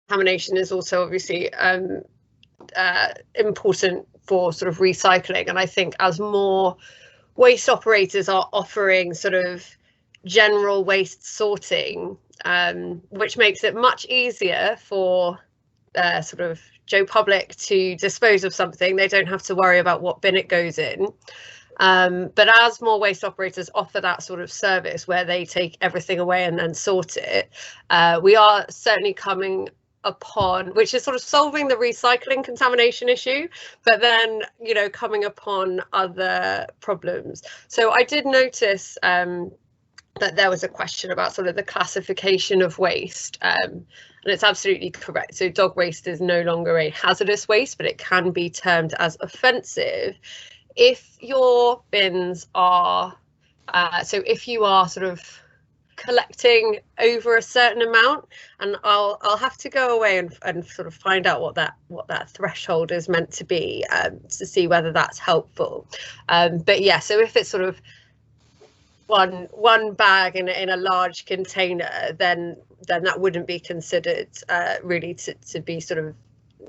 contamination is also obviously important for sort of recycling. And I think as more waste operators are offering sort of general waste sorting, which makes it much easier for sort of Joe Public to dispose of something. They don't have to worry about what bin it goes in. But as more waste operators offer that sort of service where they take everything away and then sort it, we are certainly coming upon, which is sort of solving the recycling contamination issue, but then, you know, coming upon other problems. So I did notice that there was a question about sort of the classification of waste, and it's absolutely correct. So dog waste is no longer a hazardous waste, but it can be termed as offensive if your bins are, so if you are sort of collecting over a certain amount, and I'll have to go away and sort of find out what that threshold is meant to be, to see whether that's helpful. But yeah, so if it's sort of one bag in a large container, then that wouldn't be considered really to be sort of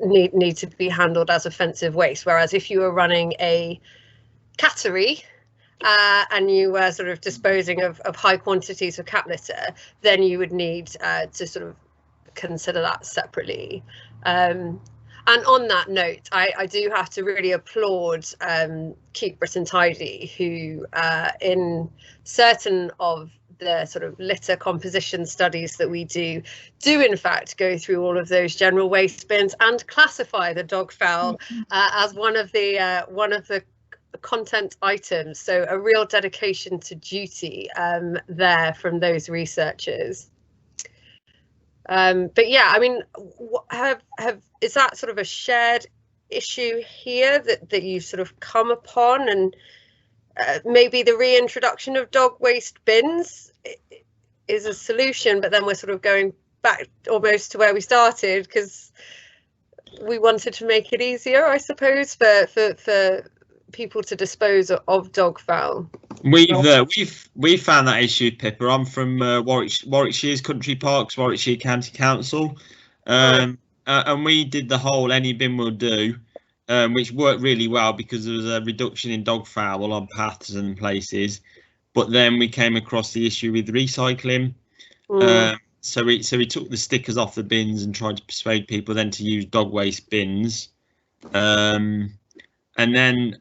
need to be handled as offensive waste. Whereas if you were running a cattery and you were sort of disposing of high quantities of cat litter, then you would need to sort of consider that separately. And on that note, I do have to really applaud Keep Britain Tidy, who in certain of the sort of litter composition studies that we do in fact go through all of those general waste bins and classify the dog fowl as one of the content items. So a real dedication to duty there from those researchers. But yeah, I mean, is that sort of a shared issue here that you've sort of come upon, and maybe the reintroduction of dog waste bins is a solution, but then we're sort of going back almost to where we started because we wanted to make it easier, I suppose, for people to dispose of dog fowl. We've found that issue, Pippa. I'm from Warwickshire's Country Parks, Warwickshire County Council, and we did the whole any bin will do, which worked really well because there was a reduction in dog fowl on paths and places. But then we came across the issue with recycling. So we took the stickers off the bins and tried to persuade people then to use dog waste bins, and then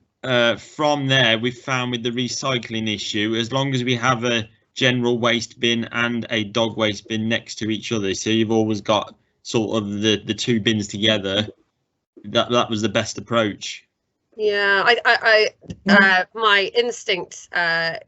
from there we found with the recycling issue, as long as we have a general waste bin and a dog waste bin next to each other, so you've always got sort of the two bins together, that was the best approach. Yeah, my instinct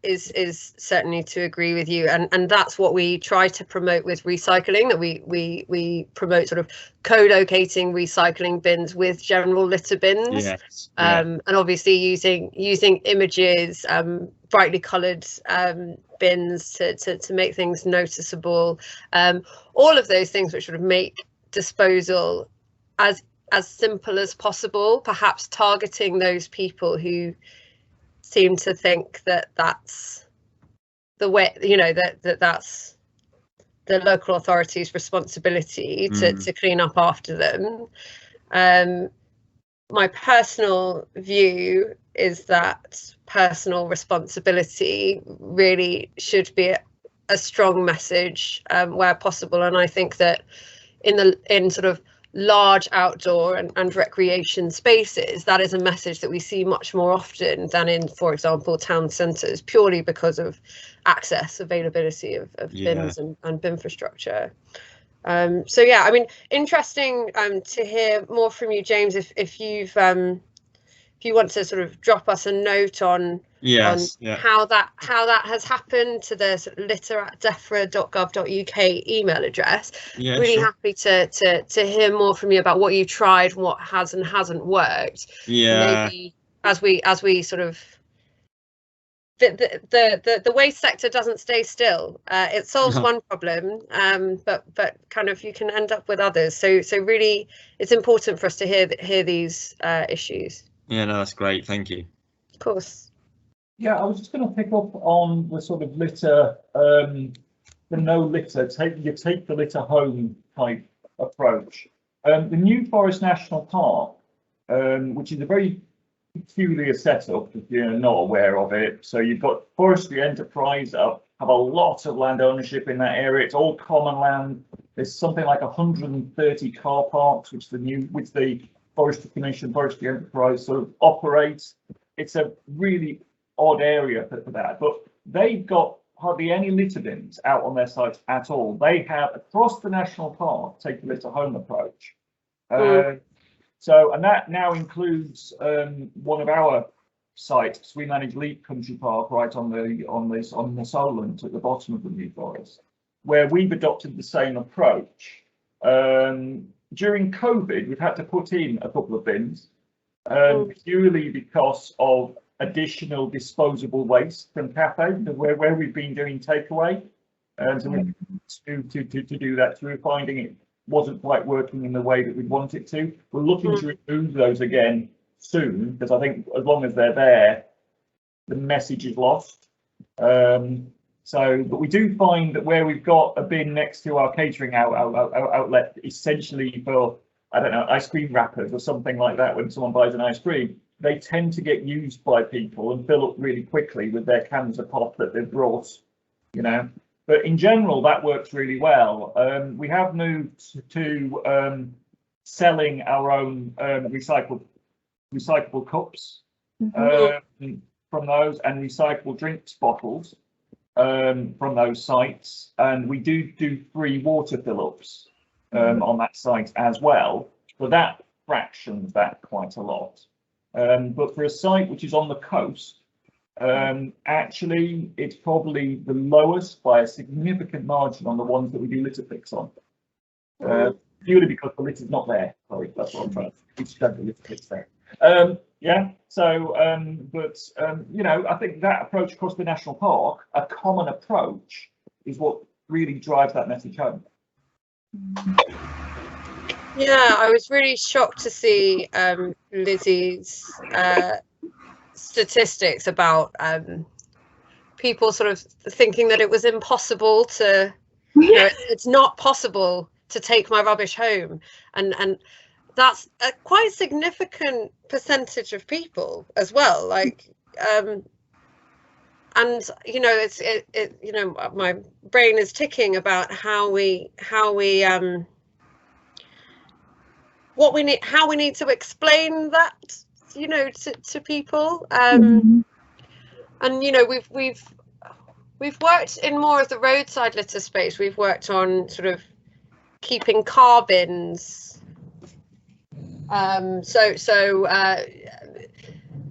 is certainly to agree with you, and that's what we try to promote with recycling. That we promote sort of co-locating recycling bins with general litter bins. Yes. And obviously using images, brightly coloured bins to make things noticeable. All of those things which sort of make disposal as simple as possible, perhaps targeting those people who seem to think that that's the way, you know, that's the local authority's responsibility to clean up after them. My personal view is that personal responsibility really should be a strong message where possible, and I think that in sort of large outdoor and recreation spaces, that is a message that we see much more often than in, for example, town centres, purely because of access, availability of bins and bin infrastructure. So yeah, I mean, interesting to hear more from you, James, if you want to sort of drop us a note on how that has happened to the sort of litter@defra.gov.uk email address. Really happy to hear more from you about what you tried, what has and hasn't worked. Maybe as we sort of the waste sector doesn't stay still. It solves one problem, but kind of you can end up with others. So really, it's important for us to hear these issues. Yeah, no, that's great. Thank you. Of course. Yeah, I was just going to pick up on the sort of litter, the no litter, take the litter home type approach. The New Forest National Park, which is a very peculiar setup if you're not aware of it. So you've got forestry enterprise have a lot of land ownership in that area. It's all common land. There's something like 130 car parks, which the Forestry Commission, Forestry Enterprise sort of operates. It's a really odd area for that, but they've got hardly any litter bins out on their sites at all. They have, across the national park, take the litter home approach. So, and that now includes one of our sites. We manage Leap Country Park right on the Solent at the bottom of the New Forest, where we've adopted the same approach. During COVID, we've had to put in a couple of bins, purely because of additional disposable waste from cafe, where we've been doing takeaway, so we to do that through finding it wasn't quite working in the way that we'd want it to. We're looking to remove those again soon, because I think as long as they're there, the message is lost. But we do find that where we've got a bin next to our catering outlet, essentially for, I don't know, ice cream wrappers or something like that, when someone buys an ice cream, they tend to get used by people and fill up really quickly with their cans of pop that they've brought, you know. But in general, that works really well. We have moved to selling our own recyclable cups from those, and recyclable drinks bottles from those sites. And we do free water fill-ups on that site as well. So that fractions that quite a lot. But for a site which is on the coast, actually, it's probably the lowest by a significant margin on the ones that we do litter picks on. Purely because the litter's not there. Sorry, that's what I'm trying to. We just have the litter picks there. Yeah. So, you know, I think that approach across the national park, a common approach, is what really drives that message home. Yeah, I was really shocked to see Lizzie's statistics about people sort of thinking that it was impossible to, you know, it's not possible to take my rubbish home, and that's a quite significant percentage of people as well. Like, and you know, it you know, my brain is ticking about how we what we need, how we need to explain that, you know, to people. And you know, we've worked in more of the roadside litter space. We've worked on sort of keeping car bins.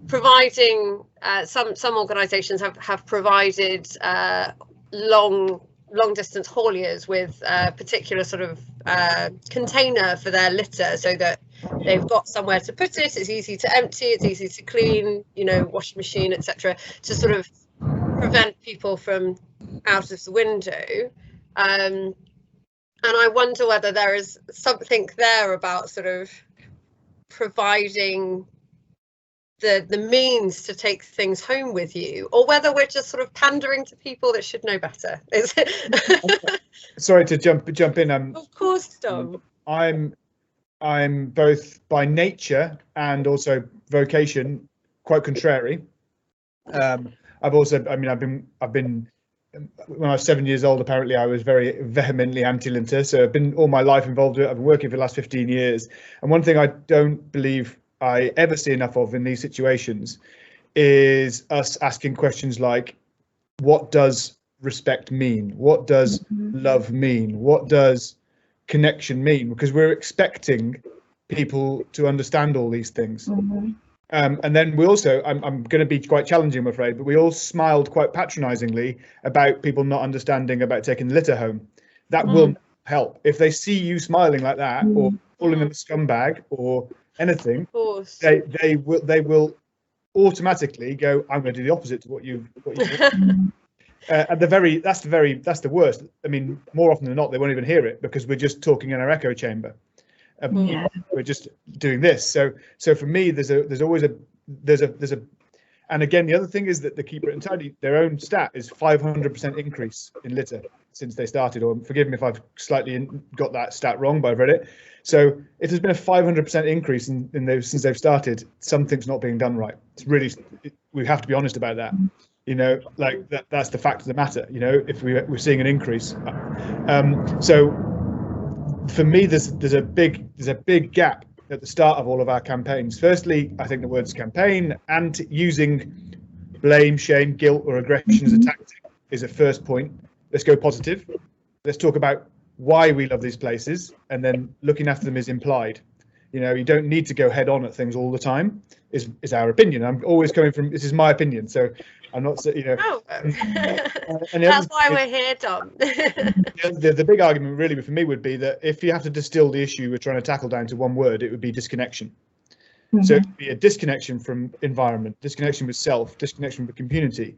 Providing some organisations have provided long distance hauliers with a particular sort of container for their litter, so that they've got somewhere to put it. It's easy to empty, it's easy to clean, you know, washing machine, etc., to sort of prevent people from out of the window. And I wonder whether there is something there about sort of providing the means to take things home with you, or whether we're just sort of pandering to people that should know better. Is it? Sorry to jump in. Of course, Dom. I'm both by nature and also vocation quite contrary. I've been when I was 7 years old, apparently I was very vehemently anti-litter. So I've been all my life involved with it. I've been working for the last 15 years. And one thing I don't believe I ever see enough of in these situations is us asking questions like, what does respect mean? What does love mean? What does connection mean? Because we're expecting people to understand all these things. And then we also, I'm going to be quite challenging, I'm afraid, but we all smiled quite patronisingly about people not understanding about taking the litter home. That will help. If they see you smiling like that, or calling them a scumbag or anything, they will automatically go, I'm going to do the opposite to what you've done. That's the worst. I mean, more often than not, they won't even hear it because we're just talking in our echo chamber. We're just doing this. So for me, there's And again, the other thing is that the Keep Britain Tidy, their own stat is 500% increase in litter since they started. Or forgive me if I've slightly got that stat wrong, but I've read it. So it has been a 500% increase in those since they've started. Something's not being done right. It's really, we have to be honest about that. You know, like that's the fact of the matter. You know, if we're seeing an increase. So for me, there's a big gap at the start of all of our campaigns. Firstly, I think the words campaign and using blame, shame, guilt, or aggression as a tactic is a first point. Let's go positive. Let's talk about why we love these places, and then looking after them is implied. You know, you don't need to go head on at things all the time. Is our opinion. I'm always coming from, this is my opinion, so I'm not, you know. Oh. And That's why we're here, Dom. The big argument really for me would be that if you have to distill the issue we're trying to tackle down to one word, it would be disconnection. So it would be a disconnection from environment, disconnection with self, disconnection with community,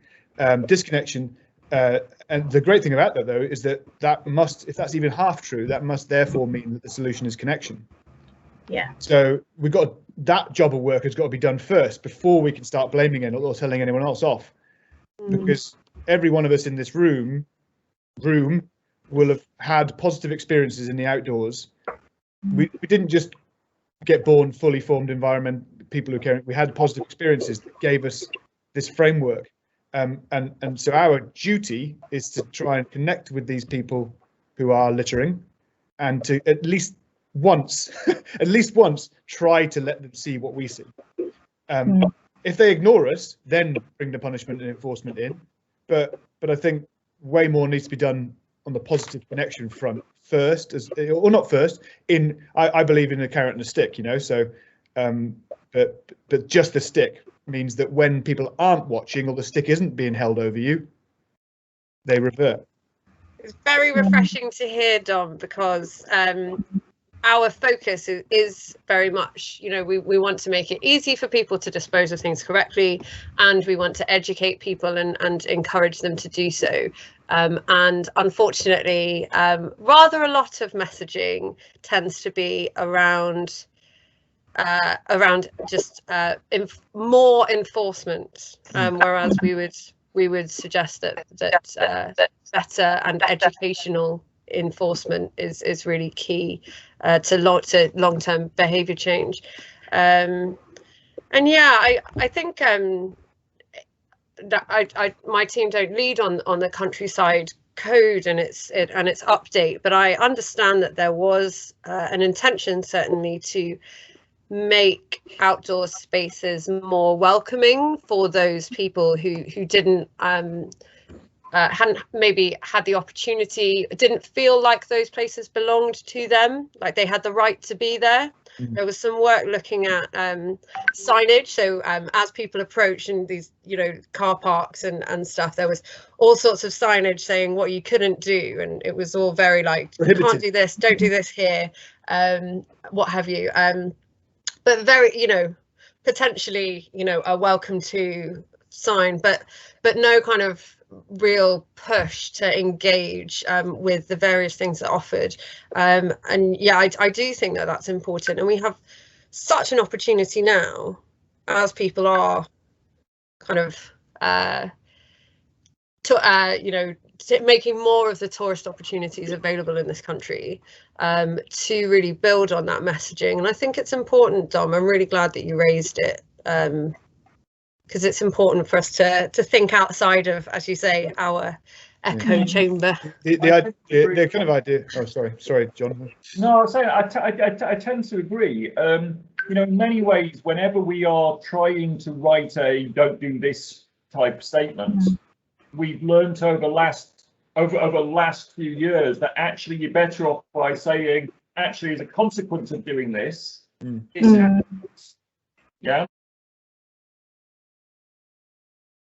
disconnection. And the great thing about that, though, is that must, if that's even half true, that must therefore mean that the solution is connection. Yeah. So we've got that job of work has got to be done first before we can start blaming anyone or telling anyone else off. Because every one of us in this room will have had positive experiences in the outdoors. We didn't just get born fully formed environment people who care. We had positive experiences that gave us this framework. And so our duty is to try and connect with these people who are littering, and to at least once try to let them see what we see. If they ignore us, then bring the punishment and enforcement in. But I think way more needs to be done on the positive connection front first, or not first. I believe in a carrot and a stick, you know. So, but just the stick means that when people aren't watching or the stick isn't being held over you, they revert. It's very refreshing to hear, Dom, because our focus is very much, you know, we want to make it easy for people to dispose of things correctly, and we want to educate people and encourage them to do so. And unfortunately, rather a lot of messaging tends to be around just more enforcement, whereas we would suggest that better and educational enforcement is really key to long-term behavior change. And yeah, I think that my team don't lead on the countryside code and its update, but I understand that there was an intention certainly to make outdoor spaces more welcoming for those people who didn't hadn't maybe had the opportunity, didn't feel like those places belonged to them, like they had the right to be there. There was some work looking at signage, so as people approach in these, you know, car parks and stuff, there was all sorts of signage saying what you couldn't do, and it was all very like, you can't do this, don't do this here, what have you. But very, you know, potentially, you know, a welcome to sign, but no kind of real push to engage with the various things that are offered. And yeah, I do think that that's important, and we have such an opportunity now as people are kind of you know, making more of the tourist opportunities available in this country, to really build on that messaging. And I think it's important, Dom, I'm really glad that you raised it, because it's important for us to think outside of, as you say, our echo chamber. The kind of idea. Oh, sorry, John. No, I was saying I tend to agree. You know, in many ways, whenever we are trying to write a "don't do this" type statement, we've learned over the last few years that actually you're better off by saying, actually, as a consequence of doing this, it's happened. Yeah.